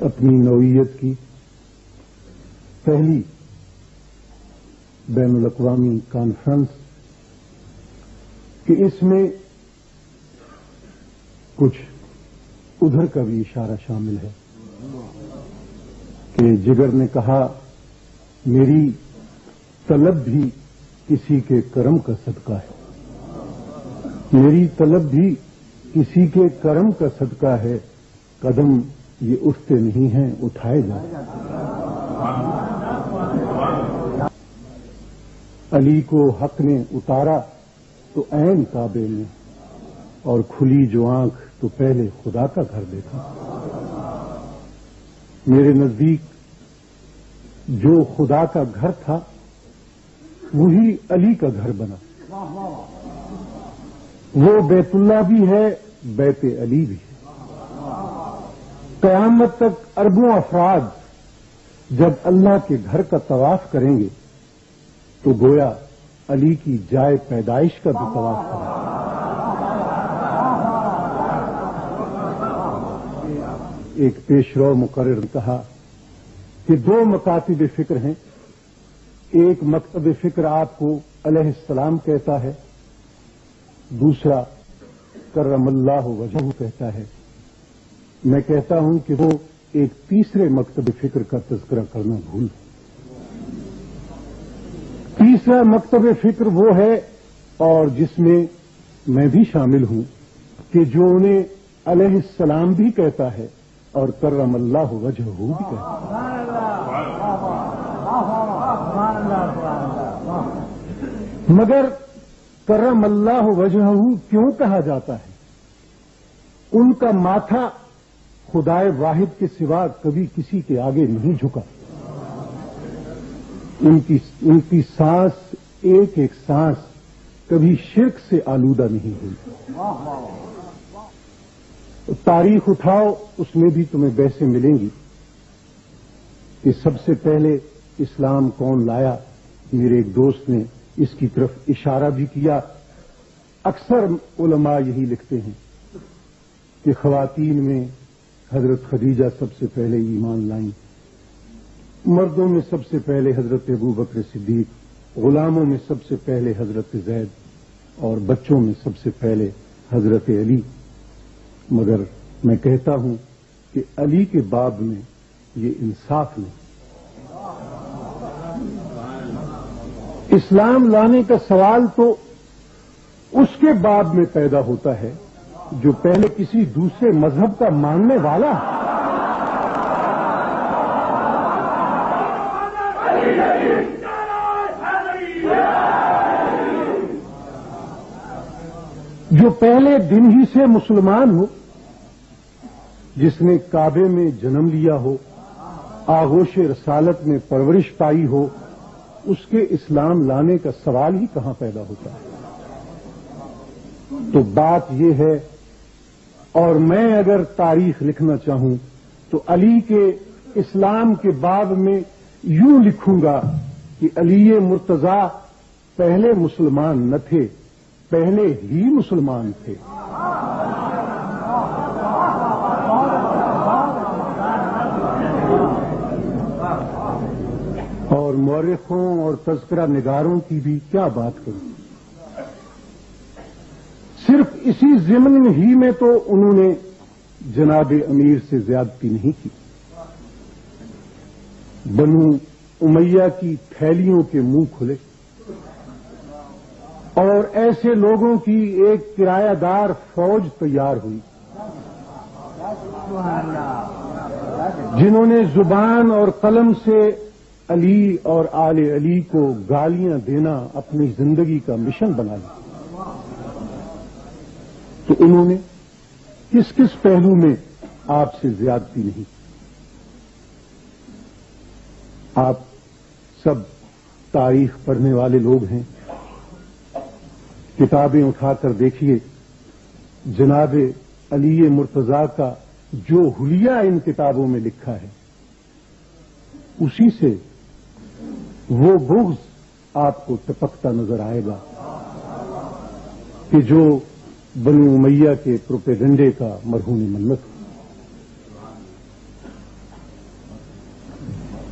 اپنی نوعیت کی پہلی بین الاقوامی کانفرنس کہ اس میں کچھ ادھر کا بھی اشارہ شامل ہے کہ جگر نے کہا میری طلب بھی کسی کے کرم کا صدقہ ہے، میری طلب بھی کسی کے کرم کا صدقہ ہے، قدم یہ اٹھتے نہیں ہیں اٹھائے جائیں۔ علی کو حق نے اتارا تو عین کعبے میں، اور کھلی جو آنکھ تو پہلے خدا کا گھر دیکھا۔ میرے نزدیک جو خدا کا گھر تھا وہی علی کا گھر بنا۔ وہ بیت اللہ بھی ہے، بیت علی بھی ہے۔ قیامت تک اربوں افراد جب اللہ کے گھر کا طواف کریں گے تو گویا علی کی جائے پیدائش کا بھی طواف کریں گے۔ ایک پیشرو مقرر نے کہا کہ دو مکاتب فکر ہیں، ایک مکتب فکر آپ کو علیہ السلام کہتا ہے، دوسرا کرم اللہ وجہہ کہتا ہے۔ میں کہتا ہوں کہ وہ ایک تیسرے مکتب فکر کا تذکرہ کرنا بھول۔ تیسرا مکتب فکر وہ ہے، اور جس میں میں بھی شامل ہوں، کہ جو انہیں علیہ السلام بھی کہتا ہے اور کرم اللہ وجہہ بھی کہتا ہے۔ مگر کرم اللہ وجہہ کیوں کہا جاتا ہے؟ ان کا ماتھا خدائے واحد کے سوا کبھی کسی کے آگے نہیں جھکا۔ ان کی سانس ایک ایک سانس کبھی شرک سے آلودہ نہیں ہوئی۔ تاریخ اٹھاؤ، اس میں بھی تمہیں بحثیں ملیں گی کہ سب سے پہلے اسلام کون لایا۔ میرے ایک دوست نے اس کی طرف اشارہ بھی کیا۔ اکثر علماء یہی لکھتے ہیں کہ خواتین میں حضرت خدیجہ سب سے پہلے ایمان لائیں، مردوں میں سب سے پہلے حضرت ابو بکر صدیق، غلاموں میں سب سے پہلے حضرت زید، اور بچوں میں سب سے پہلے حضرت علی۔ مگر میں کہتا ہوں کہ علی کے باب میں یہ انصاف نہیں۔ اسلام لانے کا سوال تو اس کے باب میں پیدا ہوتا ہے جو پہلے کسی دوسرے مذہب کا ماننے والا ہے۔ جو پہلے دن ہی سے مسلمان ہو، جس نے کعبے میں جنم لیا ہو، آغوش رسالت میں پرورش پائی ہو، اس کے اسلام لانے کا سوال ہی کہاں پیدا ہوتا ہے؟ تو بات یہ ہے، اور میں اگر تاریخ لکھنا چاہوں تو علی کے اسلام کے باب میں یوں لکھوں گا کہ علی مرتضی پہلے مسلمان نہ تھے، پہلے ہی مسلمان تھے۔ اور مورخوں اور تذکرہ نگاروں کی بھی کیا بات کروں، صرف اسی ضمن ہی میں تو انہوں نے جناب امیر سے زیادتی نہیں کی۔ بنو امیہ کی تھیلیوں کے منہ کھلے، اور ایسے لوگوں کی ایک کرایہ دار فوج تیار ہوئی جنہوں نے زبان اور قلم سے علی اور آل علی کو گالیاں دینا اپنی زندگی کا مشن بنا لیا۔ تو انہوں نے کس کس پہلو میں آپ سے زیادتی نہیں؟ آپ سب تاریخ پڑھنے والے لوگ ہیں، کتابیں اٹھا کر دیکھیے، جناب علی مرتضی کا جو حلیہ ان کتابوں میں لکھا ہے، اسی سے وہ بغض آپ کو ٹپکتا نظر آئے گا کہ جو بنو امیہ کے پروپیگنڈے کا مرہون منت۔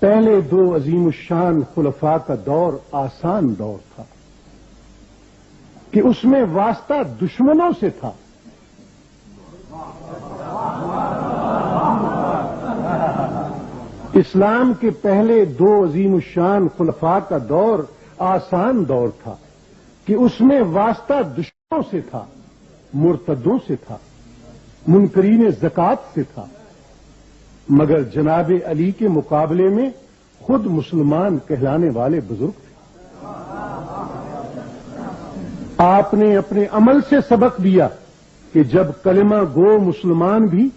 پہلے دو عظیم الشان خلفاء کا دور آسان دور تھا کہ اس میں واسطہ دشمنوں سے تھا. اسلام کے پہلے دو عظیم الشان خلفاء کا دور آسان دور تھا کہ اس میں واسطہ دشمنوں سے تھا، مرتدوں سے تھا، منکرین زکات سے تھا، مگر جناب علی کے مقابلے میں خود مسلمان کہلانے والے بزرگ تھے. آپ نے اپنے عمل سے سبق دیا کہ جب کلمہ گو مسلمان بھی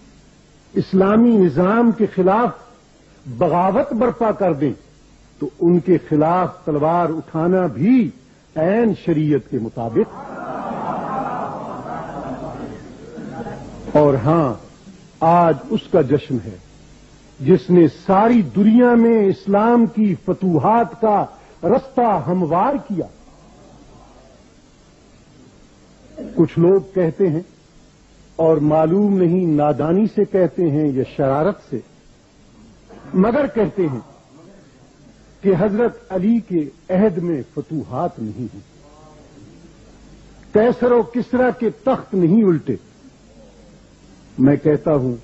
اسلامی نظام کے خلاف بغاوت برپا کر دیں تو ان کے خلاف تلوار اٹھانا بھی عین شریعت کے مطابق. اور ہاں، آج اس کا جشن ہے جس نے ساری دنیا میں اسلام کی فتوحات کا رستہ ہموار کیا. کچھ لوگ کہتے ہیں، اور معلوم نہیں نادانی سے کہتے ہیں یا شرارت سے، مگر کہتے ہیں کہ حضرت علی کے عہد میں فتوحات نہیں ہیں، کیسر و کسرا کے تخت نہیں الٹے. میں کہتا ہوں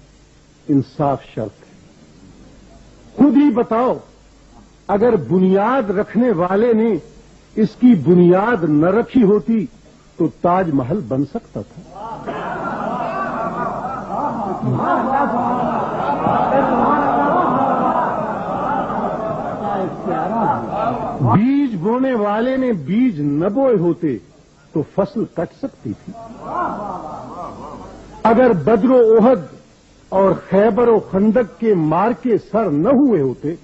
انصاف شرط ہے. خود ہی بتاؤ، اگر بنیاد رکھنے والے نے اس کی بنیاد نہ رکھی ہوتی تو تاج محل بن سکتا تھا. بیج بونے والے نے بیج نہ بوئے ہوتے تو فصل کٹ سکتی تھی. اگر بدر و احد اور خیبر و خندق کے مارکے سر نہ ہوئے ہوتے،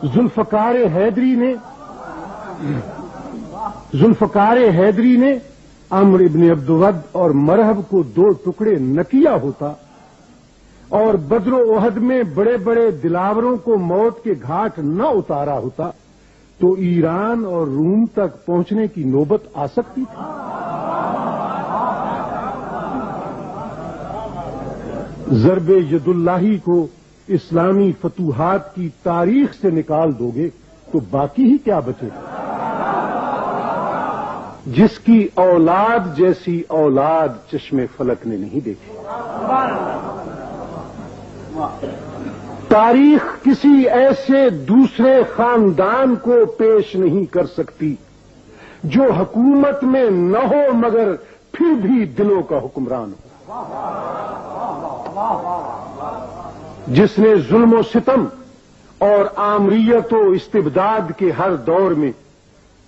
ذوالفقار حیدری نے عمرو ابن عبدود اور مرہب کو دو ٹکڑے نہ کیا ہوتا، اور بدر و احد میں بڑے بڑے دلاوروں کو موت کے گھاٹ نہ اتارا ہوتا تو ایران اور روم تک پہنچنے کی نوبت آ سکتی تھی. ضرب ید اللہی کو اسلامی فتوحات کی تاریخ سے نکال دو گے تو باقی ہی کیا بچے گا؟ جس کی اولاد جیسی اولاد چشم فلک نے نہیں دیکھی. تاریخ کسی ایسے دوسرے خاندان کو پیش نہیں کر سکتی جو حکومت میں نہ ہو مگر پھر بھی دلوں کا حکمران ہو، جس نے ظلم و ستم اور آمریت و استبداد کے ہر دور میں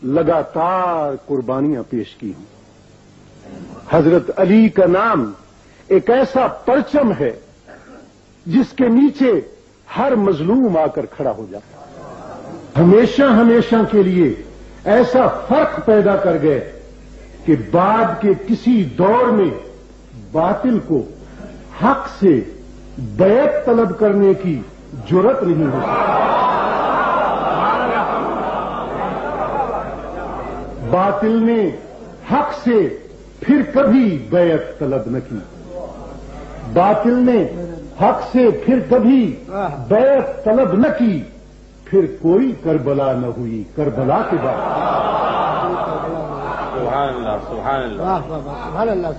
لگاتار قربانیاں پیش کی ہیں. حضرت علی کا نام ایک ایسا پرچم ہے جس کے نیچے ہر مظلوم آ کر کھڑا ہو جاتا ہے. ہمیشہ ہمیشہ کے لیے ایسا فرق پیدا کر گئے کہ بعد کے کسی دور میں باطل کو حق سے بیعت طلب کرنے کی جرأت نہیں ہو سکتی. باطل نے حق سے پھر کبھی بیعت طلب نہ کی. باطل نے حق سے پھر کبھی بیعت طلب نہ کی. پھر کوئی کربلا نہ ہوئی کربلا کے بعد. سبحان اللہ.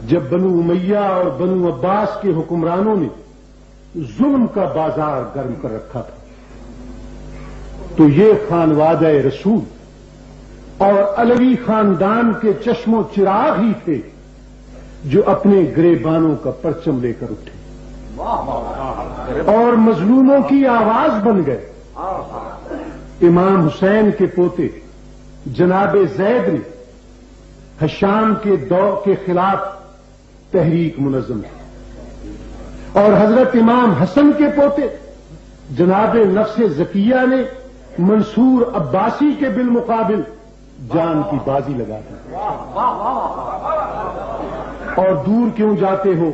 جب بنو امیہ اور بنو عباس کے حکمرانوں نے ظلم کا بازار گرم کر رکھا تھا تو یہ خانوادہ رسول اور علوی خاندان کے چشم و چراغ ہی تھے جو اپنے گریبانوں کا پرچم لے کر اٹھے اور مظلوموں کی آواز بن گئے. امام حسین کے پوتے جناب زید نے ہشام کے دور کے خلاف تحریک منظم کی اور حضرت امام حسن کے پوتے جناب نفس زکیہ نے منصور عباسی کے بالمقابل جان کی بازی لگا دی. اور دور کیوں جاتے ہو،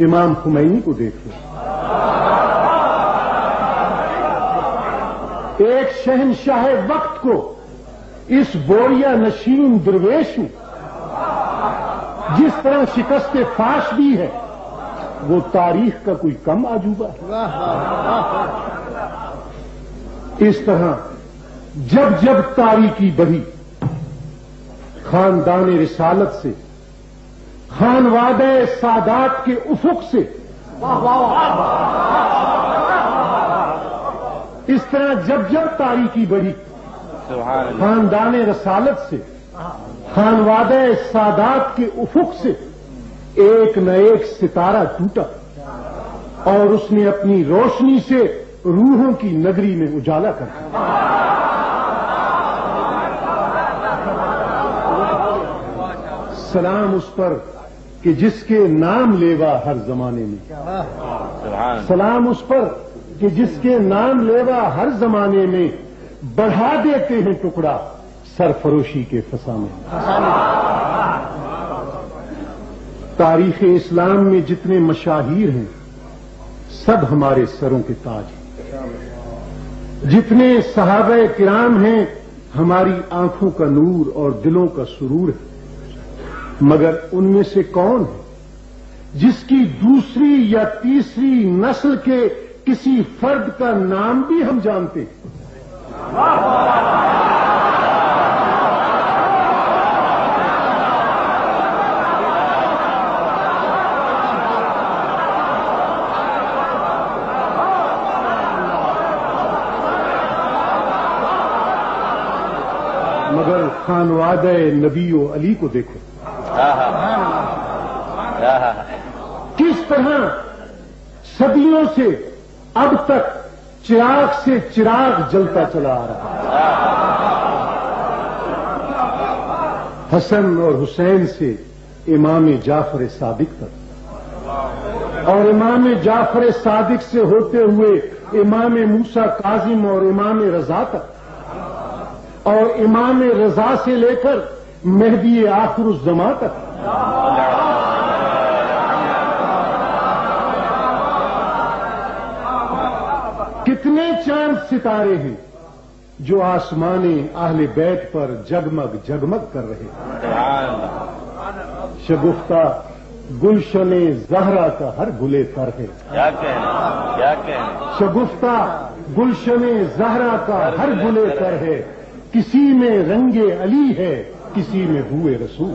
امام خمینی کو دیکھ لو. ایک شہنشاہ وقت کو اس بوریا نشین درویش نے جس طرح شکست فاش دی ہے وہ تاریخ کا کوئی کم عجوبہ ہے؟ اس طرح جب جب تاریکی بڑھی، خاندان رسالت سے، خانوادہ سادات کے افق سے، اس طرح جب جب تاریکی بڑھی، خاندان رسالت سے، خانوادہ سادات کے افق سے ایک نہ ایک ستارہ ٹوٹا اور اس نے اپنی روشنی سے روحوں کی نگری میں اجالا کر دیا۔ سلام اس پر کہ جس کے نام لیوا ہر زمانے میں، سلام اس پر کہ جس کے نام لیوا ہر زمانے میں بڑھا دیتے ہیں ٹکڑا سرفروشی کے فسانے میں۔ تاریخ اسلام میں جتنے مشاہیر ہیں سب ہمارے سروں کے تاج ہیں، جتنے صحابہ کرام ہیں ہماری آنکھوں کا نور اور دلوں کا سرور ہے، مگر ان میں سے کون ہے جس کی دوسری یا تیسری نسل کے کسی فرد کا نام بھی ہم جانتے ہیں؟ مگر خانوادہ نبی و علی کو دیکھو، کس طرح صدیوں سے اب تک چراغ سے چراغ جلتا چلا آ رہا ہے، حسن اور حسین سے امام جعفر صادق تک، اور امام جعفر صادق سے ہوتے ہوئے امام موسیٰ کاظم اور امام رضا تک، اور امام رضا سے لے کر مہدی آخر الزماں تک۔ کتنے چاند ستارے ہیں جو آسمان اہل بیت پر جگمگ جگمگ کر رہے ہیں۔ شگفتہ گلشن زہرا کا ہر گلے تر ہے، شگفتہ گلشن زہرا کا ہر گلے تر ہے، کسی میں رنگ علی ہے کسی میں بوئے رسول۔